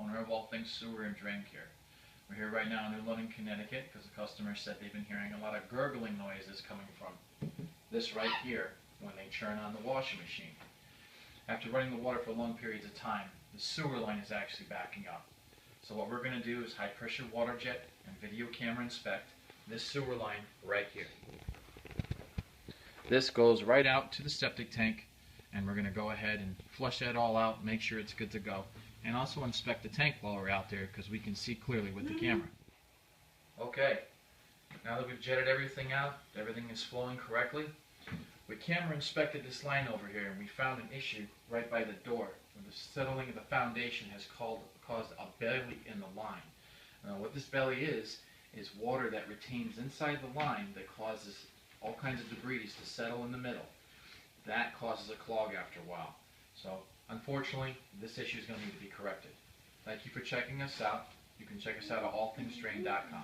owner of All Things Sewer and Drain Care. We're here right now in New London, Connecticut, because the customer said they've been hearing a lot of gurgling noises coming from this right here when they turn on the washing machine. After running the water for long periods of time, the sewer line is actually backing up. So what we're going to do is high pressure water jet and video camera inspect this sewer line right here. This goes right out to the septic tank, and we're going to go ahead and flush that all out, make sure it's good to go, and also inspect the tank while we're out there because we can see clearly with the camera. Okay, now that we've jetted everything out, everything is flowing correctly, we camera inspected this line over here and we found an issue right by the door where the settling of the foundation has caused a belly in the line. Now what this belly is water that retains inside the line that causes all kinds of debris to settle in the middle. That causes a clog after a while. So unfortunately, this issue is going to need to be corrected. Thank you for checking us out. You can check us out at allthingsdrain.com.